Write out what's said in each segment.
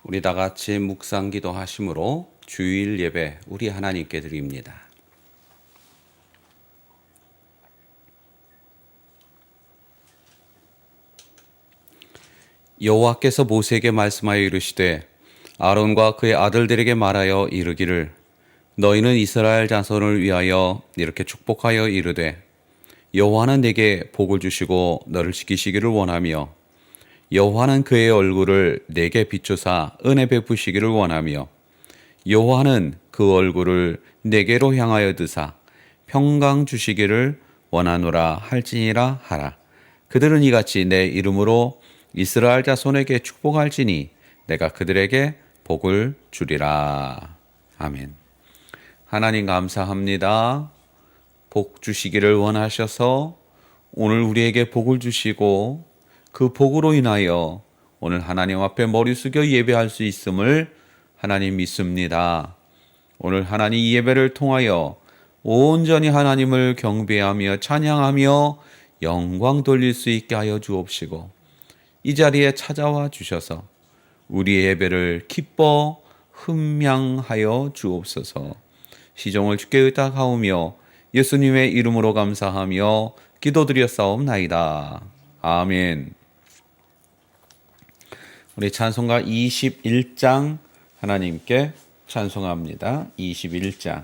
우리 다 같이 묵상 기도하심으로 주일 예배 우리 하나님께 드립니다. 여호와께서 모세에게 말씀하여 이르시되 아론과 그의 아들들에게 말하여 이르기를 너희는 이스라엘 자손을 위하여 이렇게 축복하여 이르되 여호와는 내게 복을 주시고 너를 지키시기를 원하며 여호와는 그의 얼굴을 내게 비추사 은혜 베푸시기를 원하며 여호와는 그 얼굴을 내게로 향하여 드사 평강 주시기를 원하노라 할지니라 하라. 그들은 이같이 내 이름으로 이스라엘 자손에게 축복할지니 내가 그들에게 복을 주리라. 아멘. 하나님 감사합니다. 복 주시기를 원하셔서 오늘 우리에게 복을 주시고 그 복으로 인하여 오늘 하나님 앞에 머리 숙여 예배할 수 있음을 하나님 믿습니다. 오늘 하나님 이 예배를 통하여 온전히 하나님을 경배하며 찬양하며 영광 돌릴 수 있게 하여 주옵시고 이 자리에 찾아와 주셔서 우리의 예배를 기뻐 흠양하여 주옵소서. 시종을 주께 의탁하오며 예수님의 이름으로 감사하며 기도드렸사옵나이다. 아멘. 우리 찬송가 21장 하나님께 찬송합니다. 21장.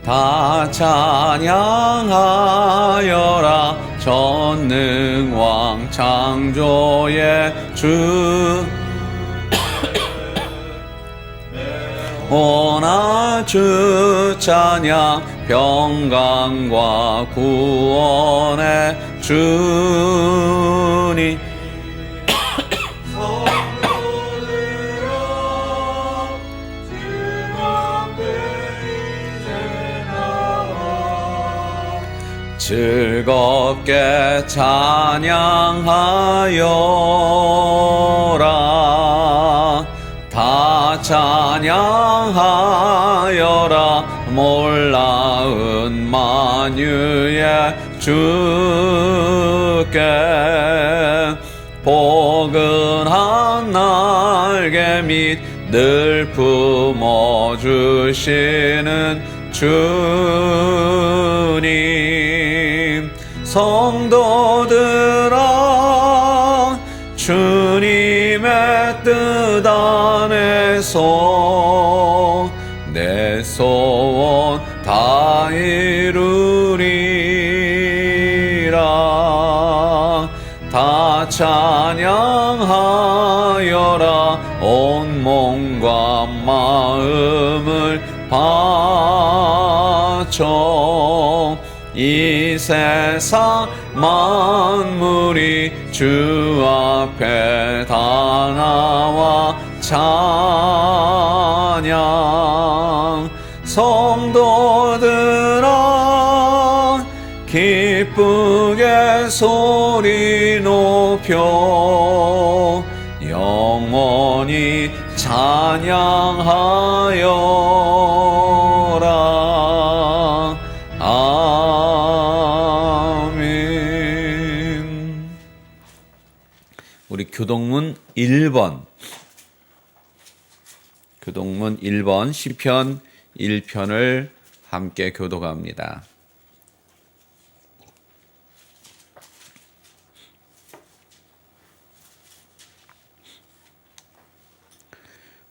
다 찬양하여라 전능왕 창조의 주 오나 주 찬양 평강과 구원의 주니 즐겁게 찬양하여라 다 찬양하여라 놀라운 만유의 주께 포근한 날개 및 늘 품어주시는 주님 성도들아 주님의 뜻 안에서 내 소원 다 이루리라 다 찬양하여라 온 몸과 마음을 바쳐 이 세상 만물이 주 앞에 다 나와 찬양 성도들아 기쁘게 소리 높여 영원히 찬양하여라. 아멘. 우리 교동문 1번 시편 1편을 함께 교독합니다.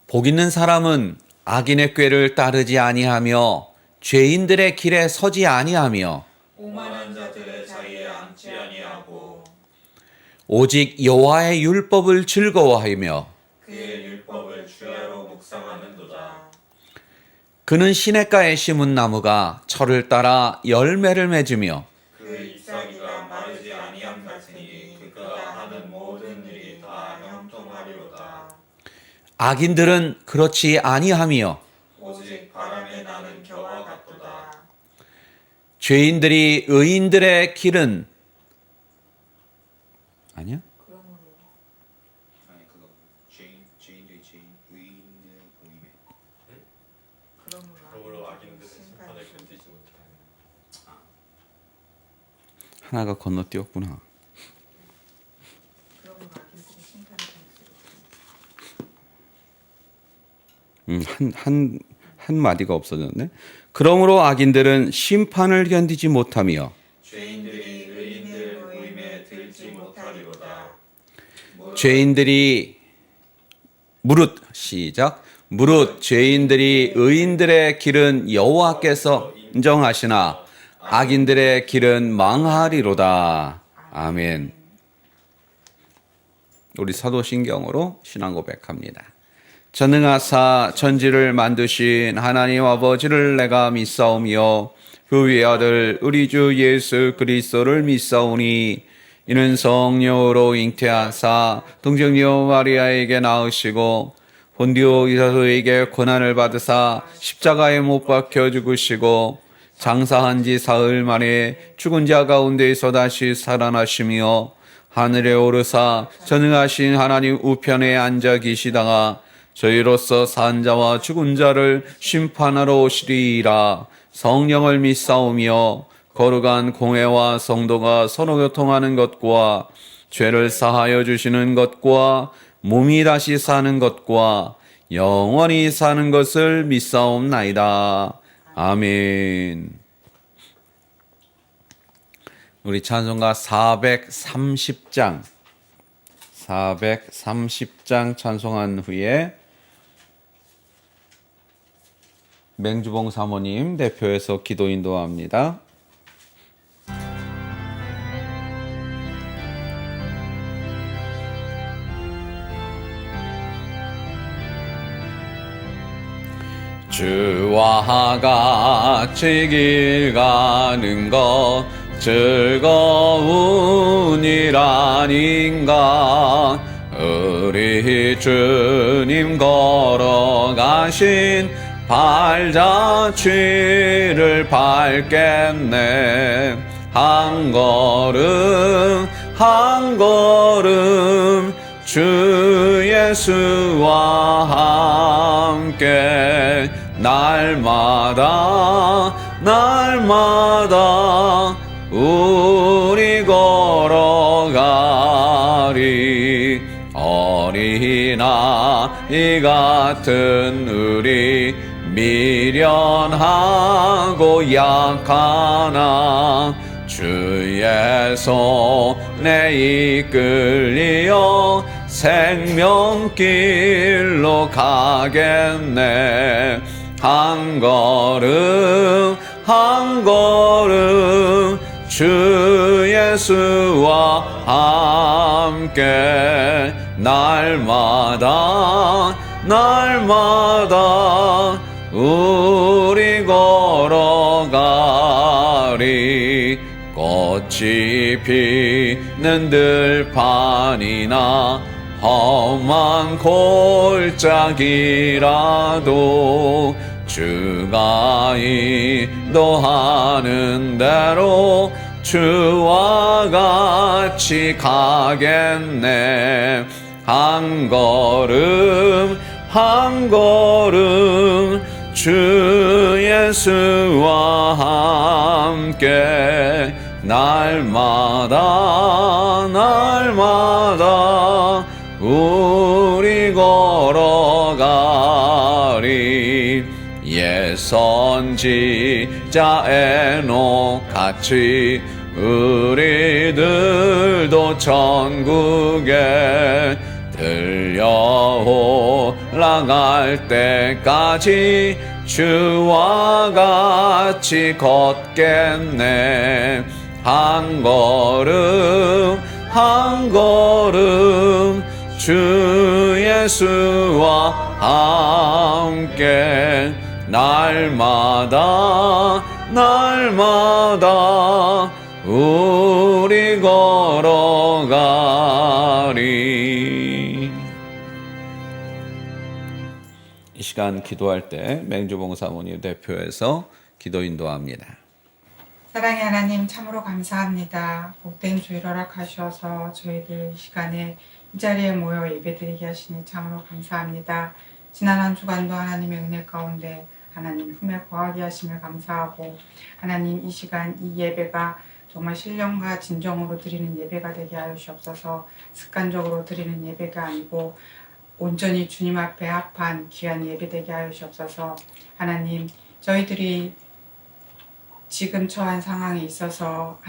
복 있는 사람은 악인의 꾀를 따르지 아니하며 죄인들의 길에 서지 아니하며 오만한 자들의 자리에 앉지 아니하고 오직 여호와의 율법을 즐거워하며 그의 율법을 주야로 묵상하는도다. 그는 시냇가에 심은 나무가 철을 따라 열매를 맺으며 그 잎사귀가 마르지 아니함 같으니 그가 하는 모든 일이 다 형통하리로다. 악인들은 그렇지 아니하며 오직 바람에 나는 겨와 같도다. 죄인들이 의인들의 길은 아니야? 아니 그거 죄인들이 의인의 공임에 그러므로 악인들은 심판을 견디지 못하니 하나가 건너뛰었구나. 한 마디가 없어졌네. 그러므로 악인들은 심판을 견디지 못하며 죄인들이 의인들 모임에 들지 못하리로다. 죄인들이 시작. 무릇 죄인들이 의인들의 길은 여호와께서 인정하시나 악인들의 길은 망하리로다. 아멘. 우리 사도신경으로 신앙 고백합니다. 전능하사 천지를 만드신 하나님 아버지를 내가 믿사오며 그 외아들 우리 주 예수 그리스도를 믿사오니 이는 성령으로 잉태하사 동정녀 마리아에게 낳으시고 본디오 이사도에게 고난을 받으사 십자가에 못 박혀 죽으시고 장사한 지 사흘 만에 죽은 자 가운데에서 다시 살아나시며 하늘에 오르사 전능하신 하나님 우편에 앉아 계시다가 저희로서 산 자와 죽은 자를 심판하러 오시리이라. 성령을 믿사오며 거룩한 공회와 성도가 서로 교통하는 것과 죄를 사하여 주시는 것과 몸이 다시 사는 것과 영원히 사는 것을 믿사옵나이다. 아멘. 우리 찬송가 430장 찬송한 후에 맹주봉 사모님 대표해서 기도 인도합니다. 주와 같이 길 가는 것 즐거운 일 아닌가. 우리 주님 걸어가신 발자취를 밟겠네. 한 걸음 한 걸음 주 예수와 함께 날마다 우리 걸어가리. 어린아이 같은 우리 미련하고 약하나 주의 손에 이끌려 생명길로 가겠네. 한 걸음 한 걸음 주 예수와 함께 날마다 우리 걸어가리. 꽃이 피는 들판이나 험한 골짜기라도 주가 인도하는 대로 주와 같이 가겠네. 한 걸음 한 걸음 주 예수와 함께 날마다 우리 걸어가리. 옛 선지자 에녹같이 우리들도 천국에 들려 올라갈 때까지 주와 같이 걷겠네. 한 걸음 한 걸음 주 예수와 함께 날마다 우리 걸어가리. 이 시간 기도할 때 맹주봉 사모님 대표해서 기도 인도합니다. 사랑의 하나님, 참으로 감사합니다. 복된 주일 허락하셔서 저희들 이 시간에 이 자리에 모여 예배드리게 하시니 참으로 감사합니다. 지난 한 주간도 하나님의 은혜 가운데 하나님 품에 거하게 하심을 감사하고, 하나님 이 시간 이 예배가 정말 신령과 진정으로 드리는 예배가 되게 하여 주옵소서. 습관적으로 드리는 예배가 아니고 온전히 주님 앞에 합한 귀한 예배 되게 하여 주옵소서. 하나님, 저희들이 지금 처한 상황에 있어서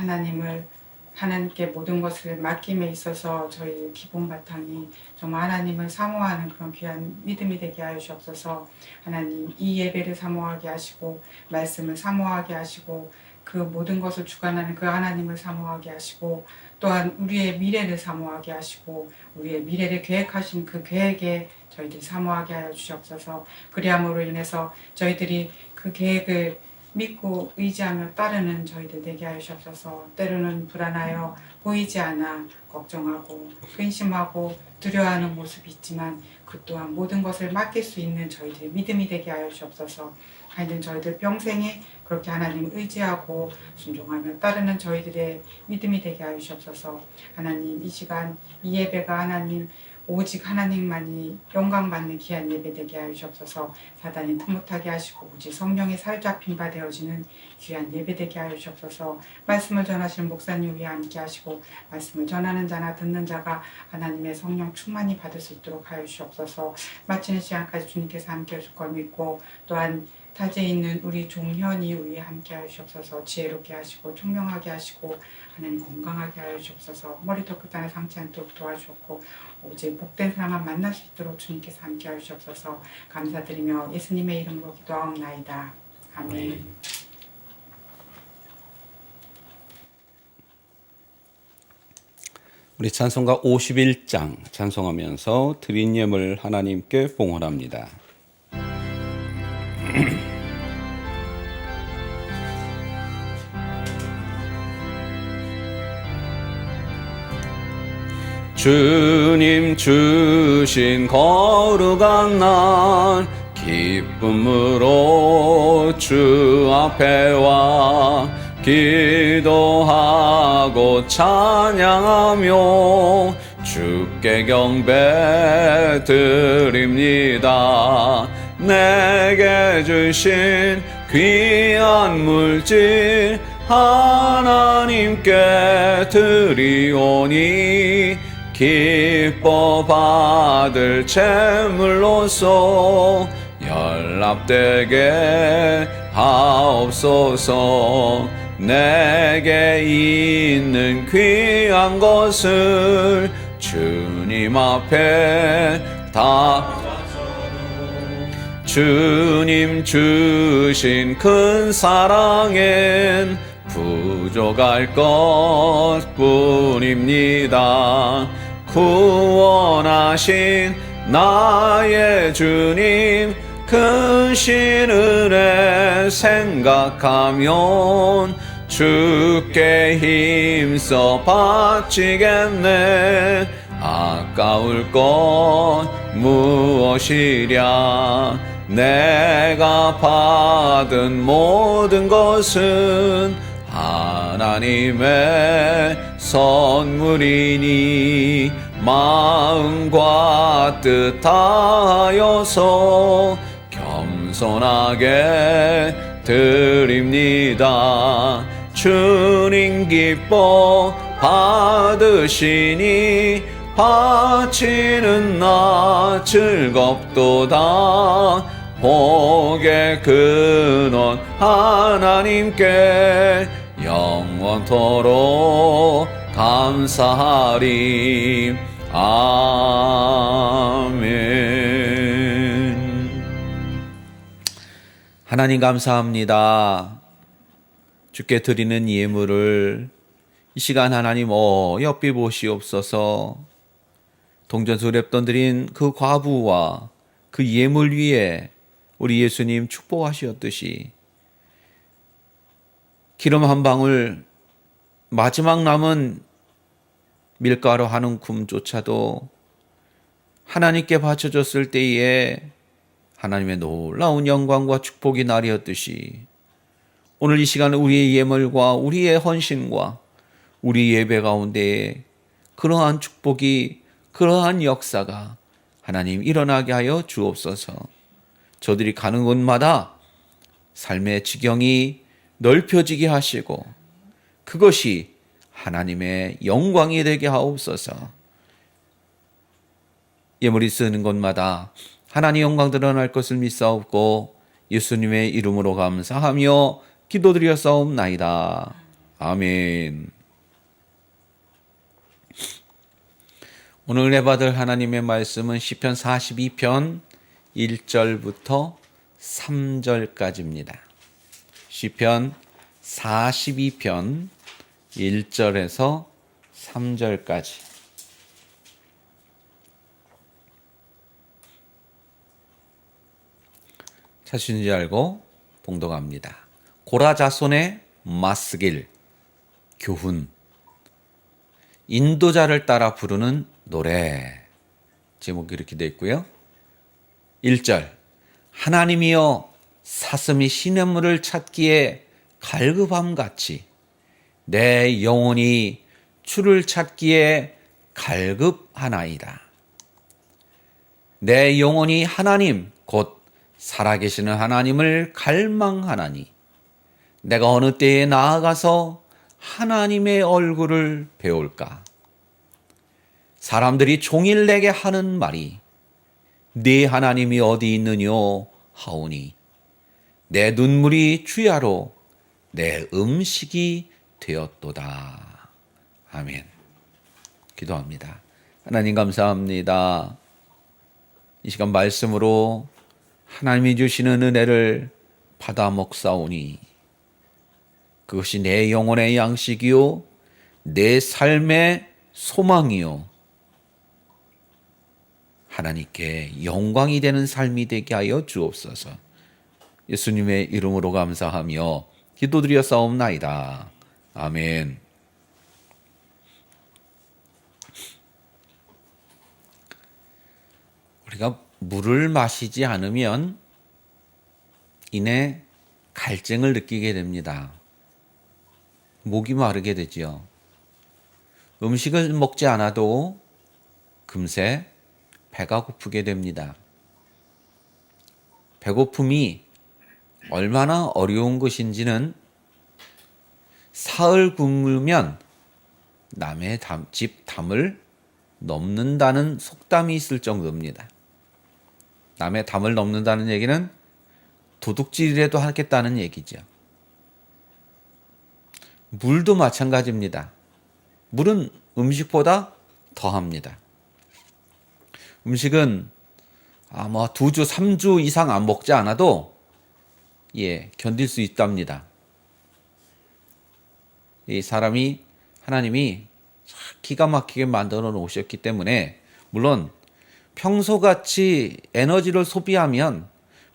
하나님께 모든 것을 맡김에 있어서 저희 기본 바탕이 정말 하나님을 사모하는 그런 귀한 믿음이 되게 하여 주옵소서. 하나님, 이 예배를 사모하게 하시고 말씀을 사모하게 하시고 그 모든 것을 주관하는 그 하나님을 사모하게 하시고 또한 우리의 미래를 사모하게 하시고 우리의 미래를 계획하신 그 계획에 저희들이 사모하게 하여 주시옵소서. 그리함으로 인해서 저희들이 그 계획을 믿고 의지하며 따르는 저희들 되게 하여 주옵소서. 때로는 불안하여 보이지 않아 걱정하고 근심하고 두려워하는 모습이 있지만 그 또한 모든 것을 맡길 수 있는 저희들의 믿음이 되게 하여 주옵소서. 하여튼 저희들 평생에 그렇게 하나님 의지하고 순종하며 따르는 저희들의 믿음이 되게 하여 주옵소서. 하나님, 이 시간 이 예배가 하나님 오직 하나님만이 영광받는 귀한 예배 되게 하여 주옵소서. 사단이 틈못하게 하시고 오직 성령의 사로잡힌 바 되어지는 귀한 예배 되게 하여 주옵소서. 말씀을 전하시는 목사님 위에 함께 하시고 말씀을 전하는 자나 듣는 자가 하나님의 성령 충만히 받을 수 있도록 하여 주옵소서. 마치는 시간까지 주님께서 함께 하실 걸 믿고 또한 타지에 있는 우리 종현이 위에 함께 하여 주옵소서. 지혜롭게 하시고 총명하게 하시고 하나님 건강하게 하여 주옵소서. 머리도 끝단에 상치 않도록 도와주옵고 오직 복된 사람만 만날 수 있도록 주님께서 함께 하여 주옵소서. 감사드리며 예수님의 이름으로 기도하옵나이다. 아멘. 우리 찬송가 51장 찬송하면서 드린 예물 하나님께 봉헌합니다. 주님 주신 거룩한 날 기쁨으로 주 앞에 와 기도하고 찬양하며 주께 경배 드립니다. 내게 주신 귀한 물질 하나님께 드리오니 기뻐 받을 제물로서 연락되게 하옵소서. 내게 있는 귀한 것을 주님 앞에 다 주님 주신 큰 사랑엔 부족할 것뿐입니다. 구원하신 나의 주님 크신 은혜 생각하면 주께 힘써 바치겠네. 아까울 것 무엇이랴. 내가 받은 모든 것은 하나님의 선물이니 마음과 뜻 다하여서 겸손하게 드립니다. 주님 기뻐 받으시니 바치는 나 즐겁도다. 복의 근원 하나님께 영원토록 감사하리. 아멘. 하나님 감사합니다. 주께 드리는 예물을 이 시간 하나님 어여삐 보시옵소서. 동전수 랩돈 드린 그 과부와 그 예물 위에 우리 예수님 축복하셨듯이 기름 한 방울 마지막 남은 밀가루 한 움큼조차도 하나님께 바쳐줬을 때에 하나님의 놀라운 영광과 축복이 나뉘었듯이 오늘 이 시간 우리의 예물과 우리의 헌신과 우리 예배 가운데에 그러한 축복이 그러한 역사가 하나님 일어나게 하여 주옵소서. 저들이 가는 곳마다 삶의 지경이 넓혀지게 하시고 그것이 하나님의 영광이 되게 하옵소서. 예물이 쓰는 곳마다 하나님 영광 드러날 것을 믿사옵고 예수님의 이름으로 감사하며 기도드렸사옵나이다. 아멘. 오늘 은혜 받을 하나님의 말씀은 시편 42편 1절부터 3절까지입니다. 시편 42편 1절에서 3절까지. 찾으신지 알고 봉독합니다. 고라 자손의 마스길 교훈. 인도자를 따라 부르는 노래. 제목이 이렇게 되어 있고요. 1절. 하나님이여 사슴이 시냇물을 찾기에 갈급함같이 내 영혼이 주를 찾기에 갈급하나이다. 내 영혼이 하나님 곧 살아계시는 하나님을 갈망하나니 내가 어느 때에 나아가서 하나님의 얼굴을 배울까? 사람들이 종일 내게 하는 말이 네 하나님이 어디 있느뇨 하오니 내 눈물이 주야로 내 음식이 되었도다. 아멘. 기도합니다. 하나님 감사합니다. 이 시간 말씀으로 하나님이 주시는 은혜를 받아 먹사오니 그것이 내 영혼의 양식이요 내 삶의 소망이요 하나님께 영광이 되는 삶이 되게 하여 주옵소서. 예수님의 이름으로 감사하며 기도드렸사옵나이다. 아멘. 우리가 물을 마시지 않으면 이내 갈증을 느끼게 됩니다. 목이 마르게 되지요. 음식을 먹지 않아도 금세 배가 고프게 됩니다. 배고픔이 얼마나 어려운 것인지는 사흘 굶으면 남의 집 담을 넘는다는 속담이 있을 정도입니다. 남의 담을 넘는다는 얘기는 도둑질이라도 하겠다는 얘기죠. 물도 마찬가지입니다. 물은 음식보다 더합니다. 음식은 2주, 3주 이상 안 먹지 않아도 견딜 수 있답니다. 이 사람이 하나님이 기가 막히게 만들어 놓으셨기 때문에 물론 평소같이 에너지를 소비하면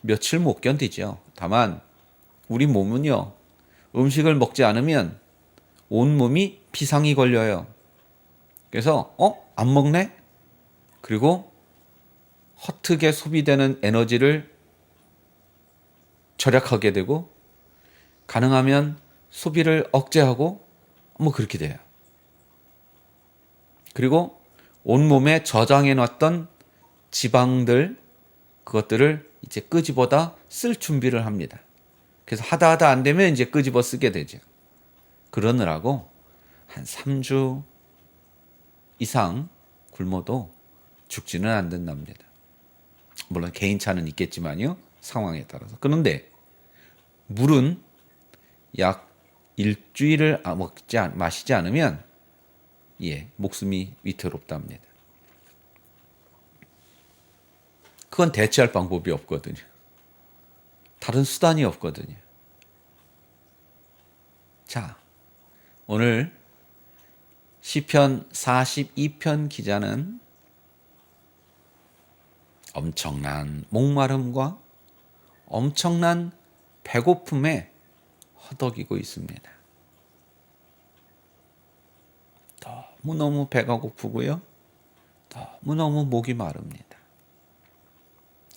며칠 못 견디죠. 다만 우리 몸은요. 음식을 먹지 않으면 온몸이 비상이 걸려요. 그래서 안 먹네? 그리고 허투게 소비되는 에너지를 절약하게 되고 가능하면 소비를 억제하고 그렇게 돼요. 그리고 온몸에 저장해 놨던 지방들 그것들을 이제 끄집어다 쓸 준비를 합니다. 그래서 하다 안 되면 이제 끄집어 쓰게 되죠. 그러느라고 한 3주 이상 굶어도 죽지는 않는답니다. 물론 개인차는 있겠지만요. 상황에 따라서. 그런데 물은 약 일주일을 마시지 않으면 목숨이 위태롭답니다. 그건 대체할 방법이 없거든요. 다른 수단이 없거든요. 자, 오늘 시편 42편 기자는 엄청난 목마름과 엄청난 배고픔에 허덕이고 있습니다. 너무너무 배가 고프고요. 너무너무 목이 마릅니다.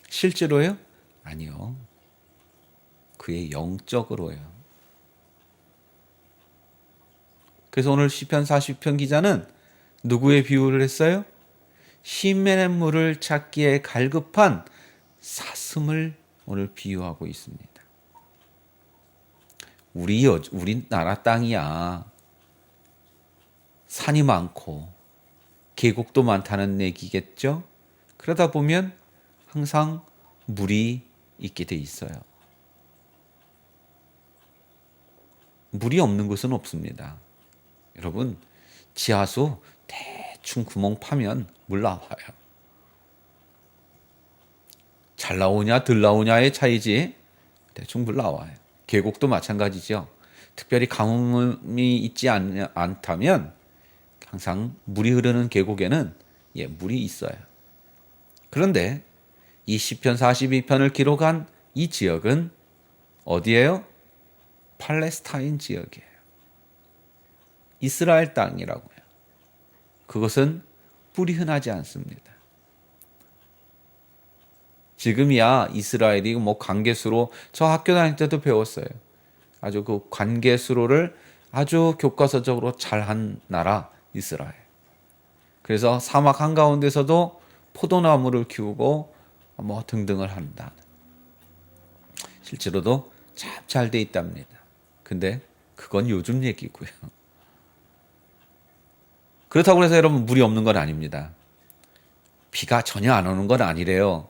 실제로요? 아니요. 그의 영적으로요. 그래서 오늘 시편 40편 기자는 누구의 비유를 했어요? 시냇물을 찾기에 갈급한 사슴을 오늘 비유하고 있습니다. 우리나라 땅이야. 산이 많고 계곡도 많다는 얘기겠죠. 그러다 보면 항상 물이 있게 돼 있어요. 물이 없는 곳은 없습니다. 여러분, 지하수 대충 구멍 파면 물 나와요. 잘 나오냐 덜 나오냐의 차이지 대충 물 나와요. 계곡도 마찬가지죠. 특별히 가뭄이 있지 않다면 항상 물이 흐르는 계곡에는 물이 있어요. 그런데 이 시편 42편을 기록한 이 지역은 어디예요? 팔레스타인 지역이에요. 이스라엘 땅이라고요. 그것은 물이 흔하지 않습니다. 지금이야 이스라엘이 뭐 관계수로, 저 학교 다닐 때도 배웠어요. 아주 그 관계수로를 아주 교과서적으로 잘한 나라 이스라엘. 그래서 사막 한가운데서도 포도나무를 키우고 뭐 등등을 한다. 실제로도 참 잘 돼 있답니다. 근데 그건 요즘 얘기고요. 그렇다고 해서 여러분 물이 없는 건 아닙니다. 비가 전혀 안 오는 건 아니래요.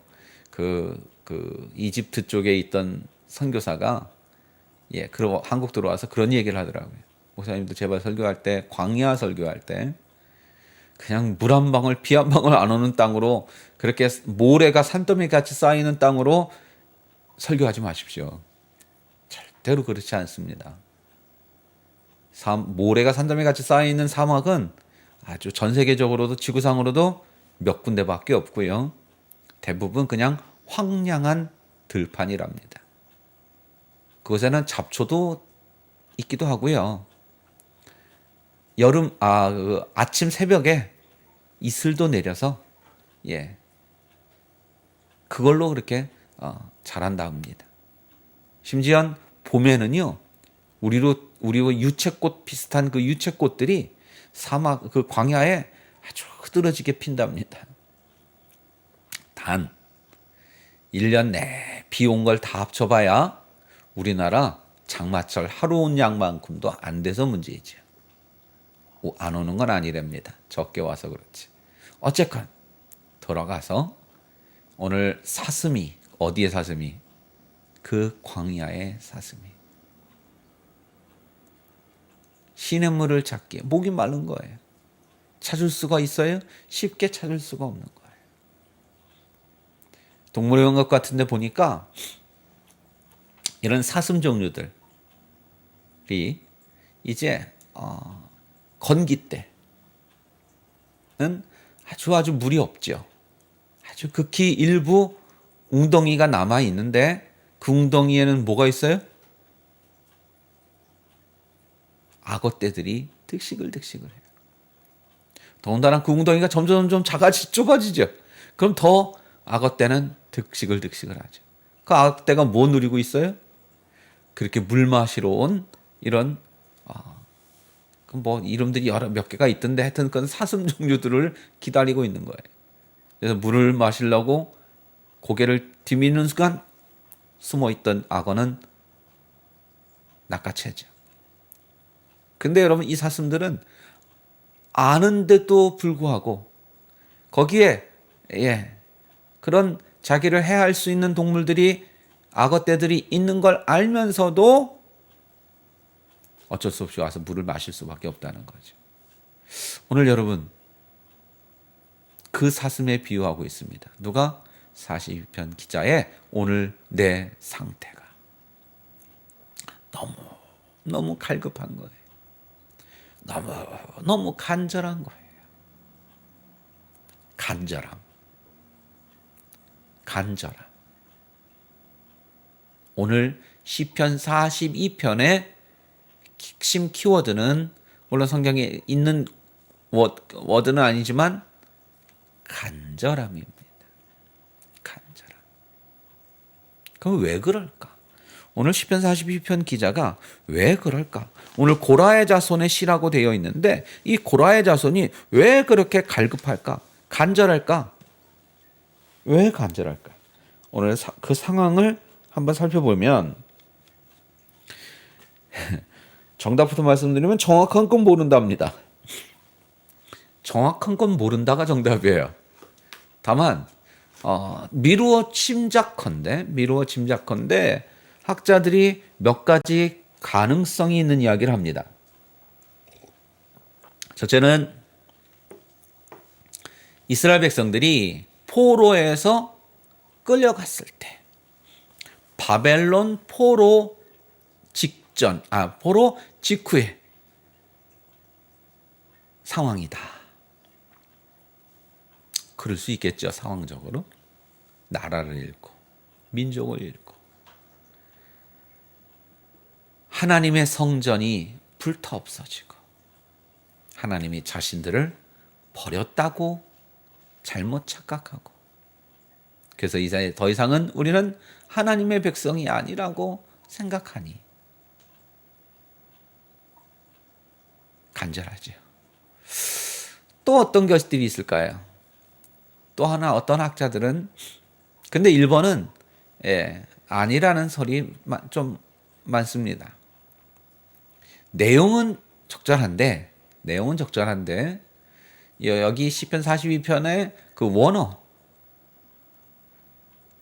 그 이집트 쪽에 있던 선교사가 그리고 한국 들어와서 그런 얘기를 하더라고요. 목사님도 제발 설교할 때, 광야 설교할 때 그냥 물 한 방울, 비 한 방울 안 오는 땅으로, 그렇게 모래가 산더미 같이 쌓이는 땅으로 설교하지 마십시오. 절대로 그렇지 않습니다. 모래가 산더미 같이 쌓여있는 사막은 아주 전 세계적으로도 지구상으로도 몇 군데밖에 없고요. 대부분 그냥 황량한 들판이랍니다. 그곳에는 잡초도 있기도 하고요. 아침 새벽에 이슬도 내려서 그걸로 그렇게 자란다 합니다. 심지어 봄에는요, 우리와 유채꽃 비슷한 그 유채꽃들이 사막 그 광야에 아주 흐드러지게 핀답니다. 단 1년 내 비 온 걸 다 합쳐봐야 우리나라 장마철 하루 온 양만큼도 안 돼서 문제이죠. 안 오는 건 아니랍니다. 적게 와서 그렇지. 어쨌건 돌아가서 오늘 사슴이, 어디에 사슴이? 그 광야의 사슴이. 시냇물을 찾기에 목이 마른 거예요. 찾을 수가 있어요? 쉽게 찾을 수가 없는 거예요. 동물의원각 같은 데 보니까 이런 사슴 종류들이 이제 건기 때는 아주 물이 없죠. 아주 극히 일부 웅덩이가 남아 있는데 그 웅덩이에는 뭐가 있어요? 악어떼들이 득식을 해요. 더군다나 그 웅덩이가 점점 좁아지죠. 그럼 더 악어떼는 득식을 하죠. 그 악어떼가 뭐 누리고 있어요? 그렇게 물 마시러 온 이런 뭐 이름들이 몇 개가 있던데 하여튼 그건 사슴 종류들을 기다리고 있는 거예요. 그래서 물을 마시려고 고개를 뒤미는 순간 숨어있던 악어는 낚아채죠. 근데 여러분, 이 사슴들은 아는데도 불구하고 거기에 그런 자기를 해할 수 있는 동물들이, 악어떼들이 있는 걸 알면서도 어쩔 수 없이 와서 물을 마실 수밖에 없다는 거죠. 오늘 여러분, 그 사슴에 비유하고 있습니다. 누가? 42편 기자의 오늘 내 상태가 너무 갈급한 거예요. 너무 간절한 거예요. 간절함. 오늘 시편 42편의 핵심 키워드는, 물론 성경에 있는 워드는 아니지만 간절함입니다. 간절함. 그럼 왜 그럴까? 오늘 시편 42편 기자가 왜 그럴까? 오늘 고라의 자손의 시라고 되어 있는데 이 고라의 자손이 왜 그렇게 갈급할까? 간절할까? 왜 간절할까? 오늘 그 상황을 한번 살펴보면, 정답부터 말씀드리면 정확한 건 모른답니다. 정확한 건 모른다가 정답이에요. 다만 미루어 짐작컨대 학자들이 몇 가지 가능성이 있는 이야기를 합니다. 첫째는 이스라엘 백성들이 포로에서 끌려갔을 때 바벨론 포로 직후의 상황이다. 그럴 수 있겠죠. 상황적으로. 나라를 잃고 민족을 잃고 하나님의 성전이 불타 없어지고 하나님이 자신들을 버렸다고 잘못 착각하고 그래서 이제 더 이상은 우리는 하나님의 백성이 아니라고 생각하니 간절하죠. 또 어떤 것들이 있을까요? 또 하나 어떤 학자들은 근데 1번은 아니라는 설이 좀 많습니다. 내용은 적절한데 여기 시편 42편의 그 원어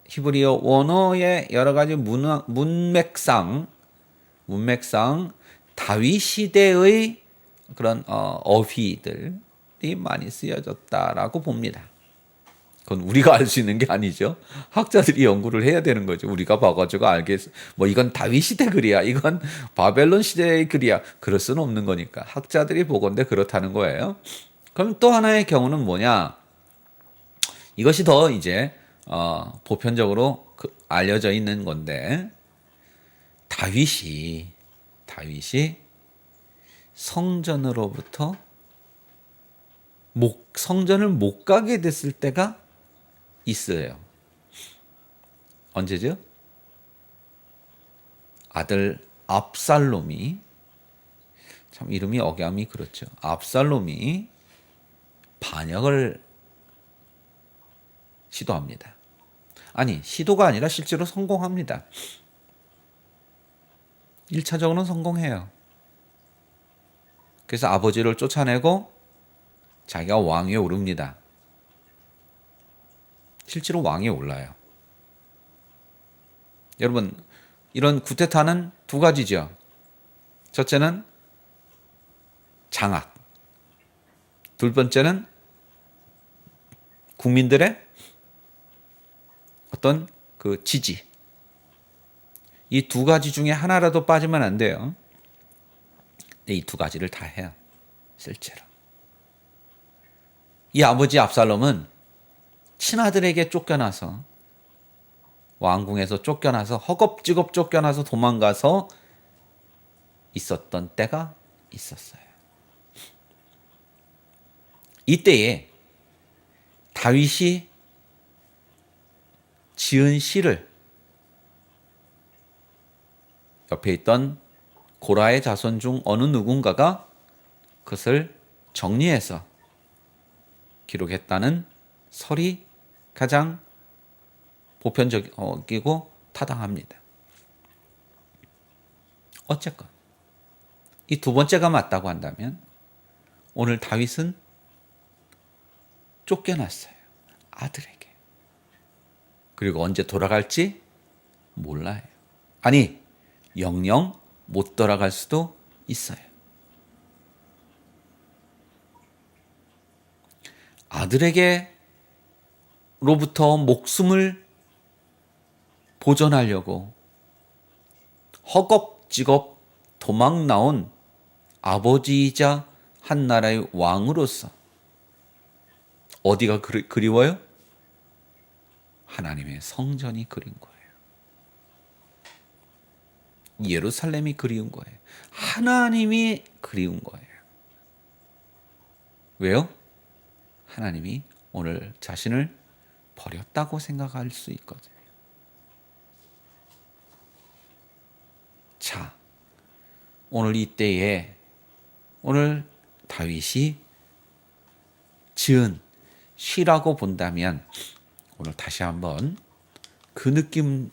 히브리어 원어의 여러 가지 문맥상 다윗 시대의 그런 어휘들이 많이 쓰여졌다라고 봅니다. 그건 우리가 알 수 있는 게 아니죠. 학자들이 연구를 해야 되는 거죠. 우리가 봐가지고 알겠어. 뭐 이건 다윗 시대 글이야. 이건 바벨론 시대의 글이야. 그럴 수는 없는 거니까. 학자들이 보건대 그렇다는 거예요. 그럼 또 하나의 경우는 뭐냐? 이것이 더 이제 보편적으로 알려져 있는 건데 다윗이 성전으로부터 성전을 못 가게 됐을 때가 있어요. 언제죠? 아들 압살롬이 참 이름이 억양이 그렇죠. 압살롬이 반역을 시도합니다. 아니 시도가 아니라 실제로 성공합니다. 1차적으로는 성공해요. 그래서 아버지를 쫓아내고 자기가 왕위에 오릅니다. 실제로 왕위에 올라요. 여러분 이런 쿠데타는 두 가지죠. 첫째는 장악. 둘 번째는 국민들의 어떤 그 지지. 이 두 가지 중에 하나라도 빠지면 안 돼요. 이 두 가지를 다 해요. 실제로. 이 아버지 압살롬은 친아들에게 쫓겨나서 왕궁에서 쫓겨나서 허겁지겁 쫓겨나서 도망가서 있었던 때가 있었어요. 이때에 다윗이 지은 시를 옆에 있던 고라의 자손 중 어느 누군가가 그것을 정리해서 기록했다는 설이 가장 보편적이고 타당합니다. 어쨌건 이 두 번째가 맞다고 한다면 오늘 다윗은 쫓겨났어요. 아들에게. 그리고 언제 돌아갈지 몰라요. 아니 영영 못 돌아갈 수도 있어요. 아들에게로부터 목숨을 보존하려고 허겁지겁 도망 나온 아버지이자 한 나라의 왕으로서 어디가 그리워요? 하나님의 성전이 그린 거예요. 예루살렘이 그리운 거예요. 하나님이 그리운 거예요. 왜요? 하나님이 오늘 자신을 버렸다고 생각할 수 있거든요. 자, 오늘 이때에 오늘 다윗이 지은 시라고 본다면 오늘 다시 한번 그 느낌으로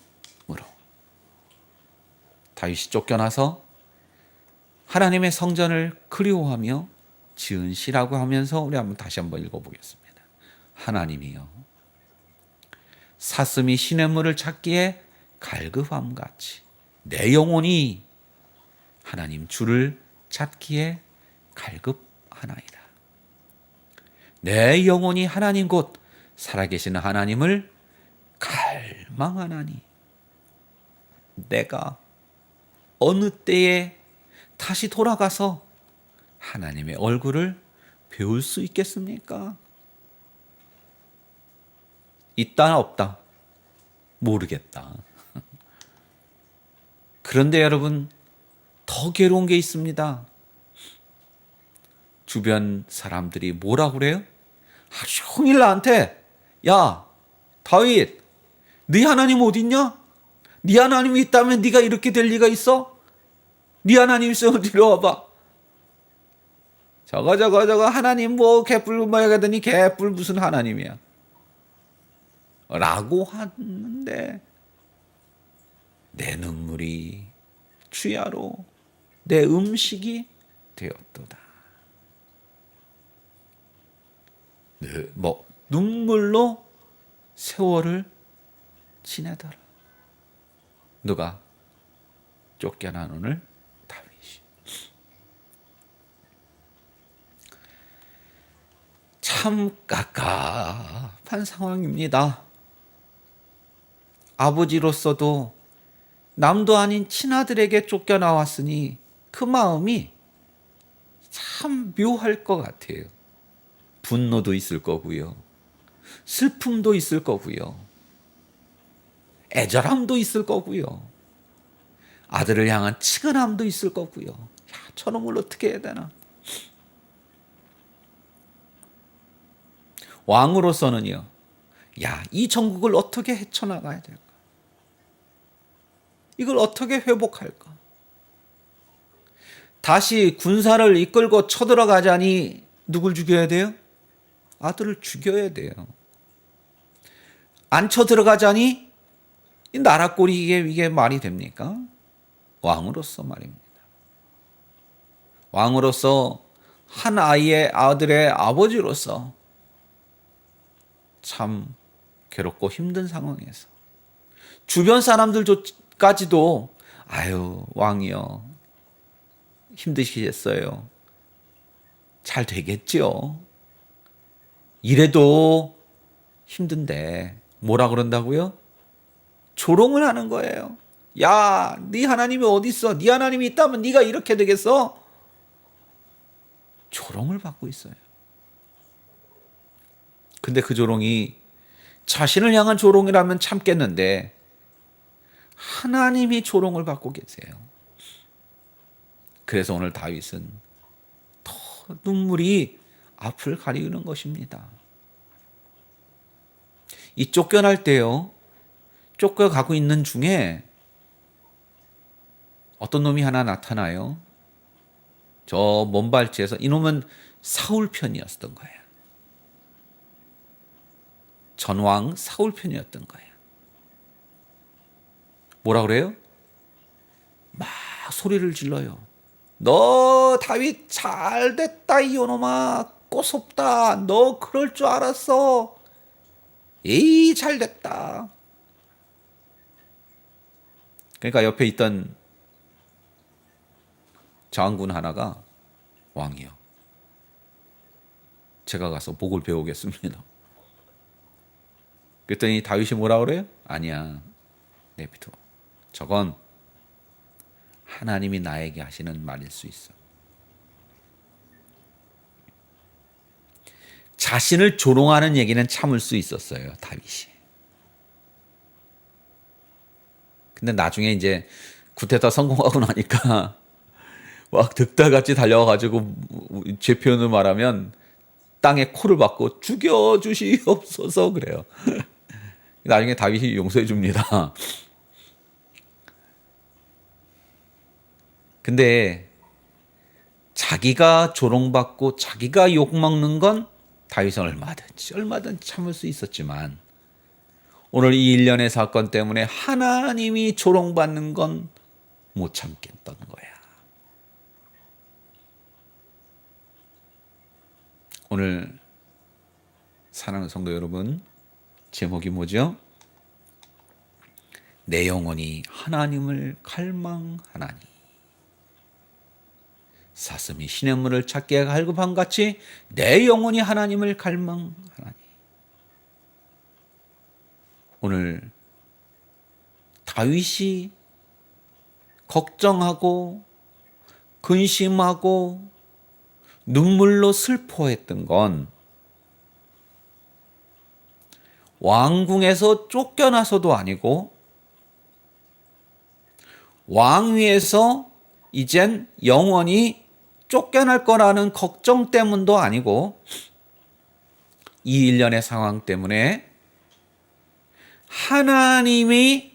다윗이 쫓겨나서 하나님의 성전을 그리워하며 지은 시라고 하면서 우리 다시 한번 읽어보겠습니다. 하나님이여 사슴이 시냇물을 찾기에 갈급함같이 내 영혼이 하나님 주를 찾기에 갈급하나이다. 내 영혼이 하나님 곧 살아계시는 하나님을 갈망하나니 내가 어느 때에 다시 돌아가서 하나님의 얼굴을 배울 수 있겠습니까? 있다 없다 모르겠다. 그런데 여러분 더 괴로운 게 있습니다. 주변 사람들이 뭐라 그래요? 하루 종일 나한테 야 다윗 네 하나님 어딨냐? 네 하나님이 있다면 네가 이렇게 될 리가 있어? 네 하나님 있으면 데려와봐. 저거 하나님 뭐 개뿔 뭐야 하더니 개뿔 무슨 하나님이야 라고 하는데 내 눈물이 주야로 내 음식이 되었도다. 뭐 눈물로 세월을 지내더라. 누가? 쫓겨난 오늘 다윗이. 참 깝깝한 상황입니다. 아버지로서도 남도 아닌 친아들에게 쫓겨나왔으니 그 마음이 참 묘할 것 같아요. 분노도 있을 거고요. 슬픔도 있을 거고요. 애절함도 있을 거고요. 아들을 향한 치근함도 있을 거고요. 야, 저놈을 어떻게 해야 되나? 왕으로서는요. 야, 이 전국을 어떻게 헤쳐나가야 될까? 이걸 어떻게 회복할까? 다시 군사를 이끌고 쳐들어가자니 누굴 죽여야 돼요? 아들을 죽여야 돼요. 안 쳐들어가자니 이 나라 꼴이 이게 말이 됩니까? 왕으로서 말입니다. 왕으로서 한 아이의 아들의 아버지로서 참 괴롭고 힘든 상황에서 주변 사람들까지도 아유 왕이요 힘드시겠어요. 잘 되겠죠. 이래도 힘든데 뭐라 그런다고요? 조롱을 하는 거예요. 야, 네 하나님이 어디 있어? 네 하나님이 있다면 네가 이렇게 되겠어? 조롱을 받고 있어요. 근데 그 조롱이 자신을 향한 조롱이라면 참겠는데 하나님이 조롱을 받고 계세요. 그래서 오늘 다윗은 더 눈물이 앞을 가리우는 것입니다. 이 쫓겨날 때요. 쫓겨가고 있는 중에 어떤 놈이 하나 나타나요. 저 먼 발치에서 이놈은 사울 편이었던 거예요. 전왕 사울 편이었던 거예요. 뭐라 그래요? 막 소리를 질러요. 너 다윗 잘 됐다 이놈아 꼬숩다. 너 그럴 줄 알았어. 에이 잘 됐다. 그러니까 옆에 있던 장군 하나가 왕이요. 제가 가서 목을 베우겠습니다. 그랬더니 다윗이 뭐라 그래요? 아니야. 내비둬. 저건 하나님이 나에게 하시는 말일 수 있어. 자신을 조롱하는 얘기는 참을 수 있었어요. 다윗이. 근데 나중에 이제 구테타 성공하고 나니까 막 득달같이 달려와가지고 제 표현을 말하면 땅에 코를 박고 죽여주시옵소서 그래요. 나중에 다윗이 용서해 줍니다. 근데 자기가 조롱받고 자기가 욕먹는 건 다윗은 얼마든지 참을 수 있었지만 오늘 이 일련의 사건 때문에 하나님이 조롱받는 건 못 참겠던 거야. 오늘 사랑하는 성도 여러분, 제목이 뭐죠? 내 영혼이 하나님을 갈망하나니. 사슴이 시냇물을 찾기에 갈급함 같이 내 영혼이 하나님을 갈망하나니. 오늘 다윗이 걱정하고 근심하고 눈물로 슬퍼했던 건 왕궁에서 쫓겨나서도 아니고 왕위에서 이젠 영원히 쫓겨날 거라는 걱정 때문도 아니고 이 일련의 상황 때문에 하나님이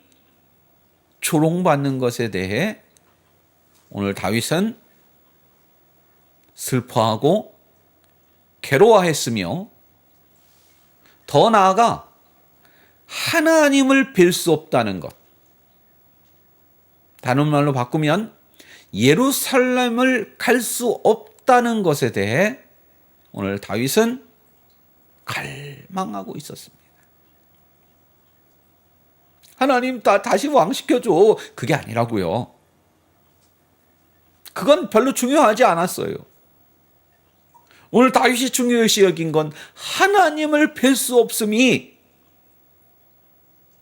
조롱받는 것에 대해 오늘 다윗은 슬퍼하고 괴로워했으며 더 나아가 하나님을 뵐 수 없다는 것. 다른 말로 바꾸면 예루살렘을 갈 수 없다는 것에 대해 오늘 다윗은 갈망하고 있었습니다. 하나님 다시 왕시켜줘. 그게 아니라고요. 그건 별로 중요하지 않았어요. 오늘 다윗이 중요시 여긴 건 하나님을 뵐 수 없음이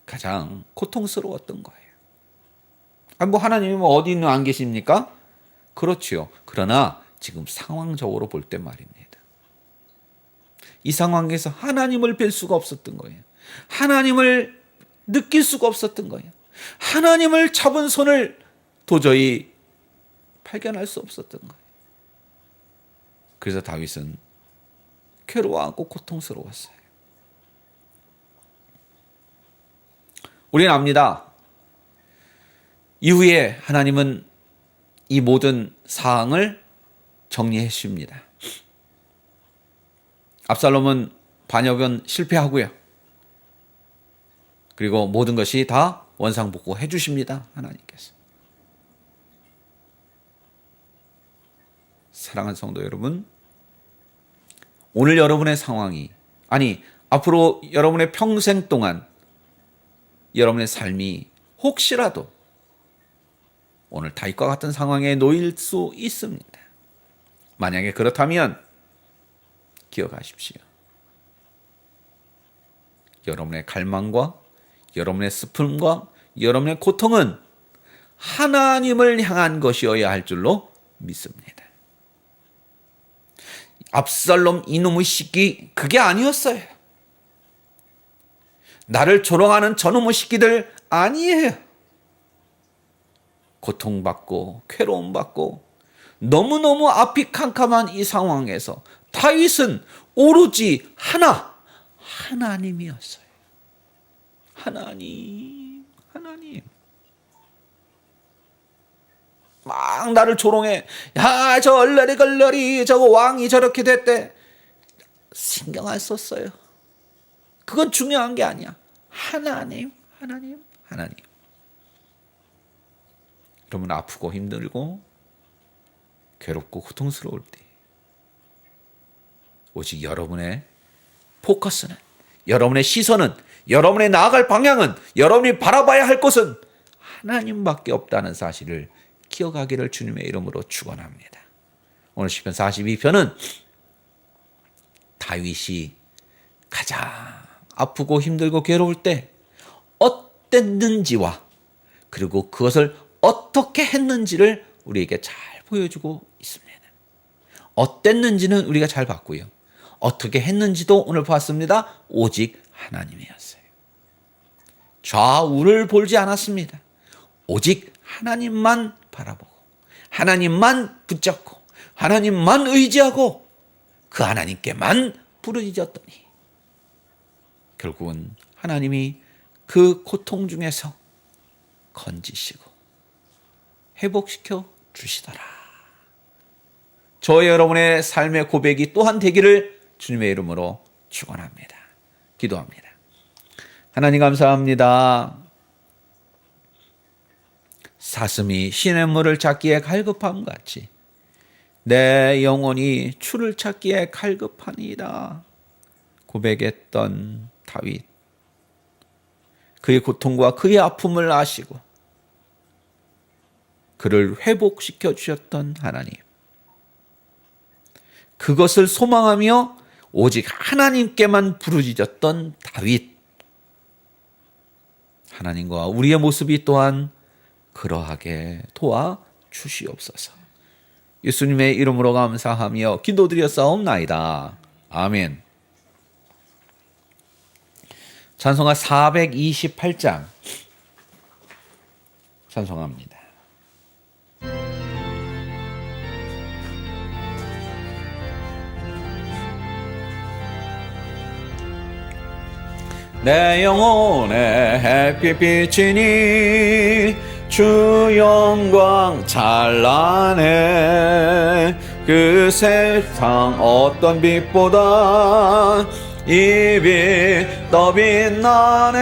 가장 고통스러웠던 거예요. 뭐 하나님이 어디 있는 안 계십니까? 그렇지요. 그러나 지금 상황적으로 볼 때 말입니다. 이 상황에서 하나님을 뵐 수가 없었던 거예요. 하나님을 느낄 수가 없었던 거예요. 하나님을 잡은 손을 도저히 발견할 수 없었던 거예요. 그래서 다윗은 괴로워하고 고통스러웠어요. 우리는 압니다. 이후에 하나님은 이 모든 사항을 정리해 주십니다. 압살롬은 반역은 실패하고요. 그리고 모든 것이 다 원상복구해 주십니다. 하나님께서. 사랑하는 성도 여러분, 오늘 여러분의 상황이, 아니 앞으로 여러분의 평생 동안 여러분의 삶이 혹시라도 오늘 다윗과 같은 상황에 놓일 수 있습니다. 만약에 그렇다면 기억하십시오. 여러분의 갈망과 여러분의 슬픔과 여러분의 고통은 하나님을 향한 것이어야 할 줄로 믿습니다. 압살롬 이놈의 새끼 그게 아니었어요. 나를 조롱하는 저놈의 새끼들 아니에요. 고통받고 괴로움받고 너무너무 앞이 캄캄한 이 상황에서 다윗은 오로지 하나님이었어요. 하나님. 막 나를 조롱해. 야, 저 얼레리걸레리 저거 왕이 저렇게 됐대. 신경 안 썼어요. 그건 중요한 게 아니야. 하나님. 여러분 아프고 힘들고 괴롭고 고통스러울 때 오직 여러분의 포커스는, 여러분의 시선은, 여러분의 나아갈 방향은, 여러분이 바라봐야 할 곳은 하나님밖에 없다는 사실을 기억하기를 주님의 이름으로 축원합니다. 오늘 시편 42편은 다윗이 가장 아프고 힘들고 괴로울 때 어땠는지와 그리고 그것을 어떻게 했는지를 우리에게 잘 보여주고 있습니다. 어땠는지는 우리가 잘 봤고요. 어떻게 했는지도 오늘 봤습니다. 오직 하나님이었어요. 좌우를 보지 않았습니다. 오직 하나님만 바라보고 하나님만 붙잡고 하나님만 의지하고 그 하나님께만 부르짖었더니 결국은 하나님이 그 고통 중에서 건지시고 회복시켜 주시더라. 저와 여러분의 삶의 고백이 또한 되기를 주님의 이름으로 축원합니다. 기도합니다. 하나님 감사합니다. 사슴이 시냇물을 찾기에 갈급함 같이 내 영혼이 주를 찾기에 갈급하니이다 고백했던 다윗. 그의 고통과 그의 아픔을 아시고 그를 회복시켜 주셨던 하나님. 그것을 소망하며 오직 하나님께만 부르짖었던 다윗. 하나님과 우리의 모습이 또한 그러하게 도와주시옵소서. 예수님의 이름으로 감사하며 기도드렸사옵나이다. 아멘. 찬송가 428장 찬송합니다. 내 영혼의 햇빛 비치니 주 영광 찬란해. 그 세상 어떤 빛보다 이 빛 더 빛나네.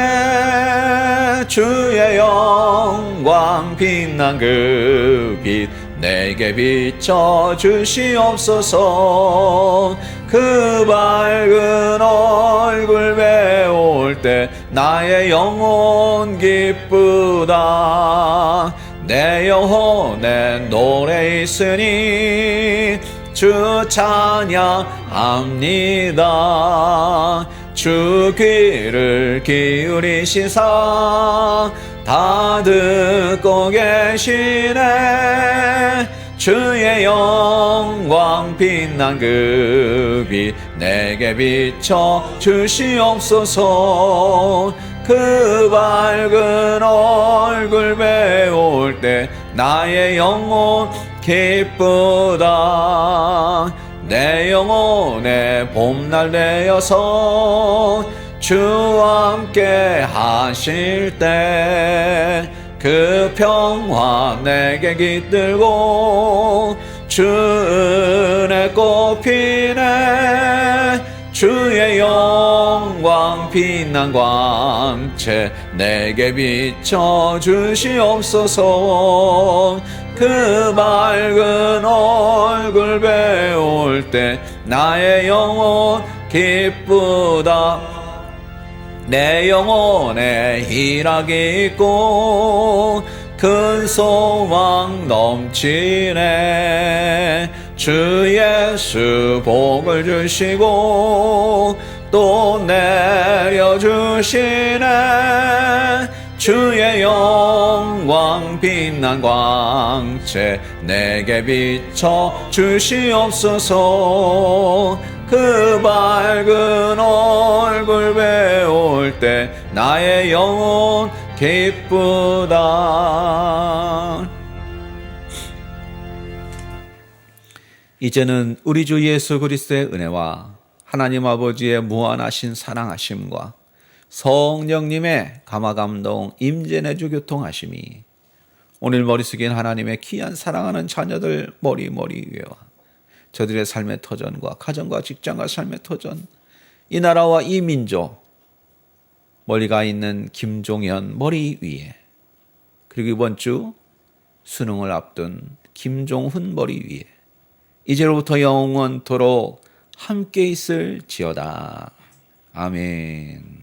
주의 영광 빛난 그 빛 내게 비춰 주시옵소서. 그 밝은 얼굴 배울 때 나의 영혼 기쁘다. 내 영혼에 노래 있으니 주 찬양합니다. 주 귀를 기울이시사 다 듣고 계시네. 주의 영광 빛난 그 빛 내게 비춰 주시옵소서. 그 밝은 얼굴 배울 때 나의 영혼 기쁘다. 내 영혼의 봄날 되어서 주와 함께 하실 때 그 평화 내게 깃들고 주 은혜 꽃피네. 주의 영광 빛난 광채 내게 비춰 주시옵소서. 그 밝은 얼굴 배울 때 나의 영혼 기쁘다. 내 영혼에 희락이 있고 큰 소망 넘치네. 주 예수 복을 주시고 또 내려주시네. 주의 영광 빛난 광채 내게 비춰 주시옵소서. 그 밝은 얼굴 배울 때 나의 영혼 기쁘다. 이제는 우리 주 예수 그리스도의 은혜와 하나님 아버지의 무한하신 사랑하심과 성령님의 감화감동 임재 내주 교통하심이 오늘 머리 숙인 하나님의 귀한 사랑하는 자녀들 머리 위에와 저들의 삶의 터전과 가정과 직장과 삶의 터전, 이 나라와 이 민족, 멀리 가 있는 김종현 머리 위에, 그리고 이번 주 수능을 앞둔 김종훈 머리 위에 이제로부터 영원토록 함께 있을지어다. 아멘.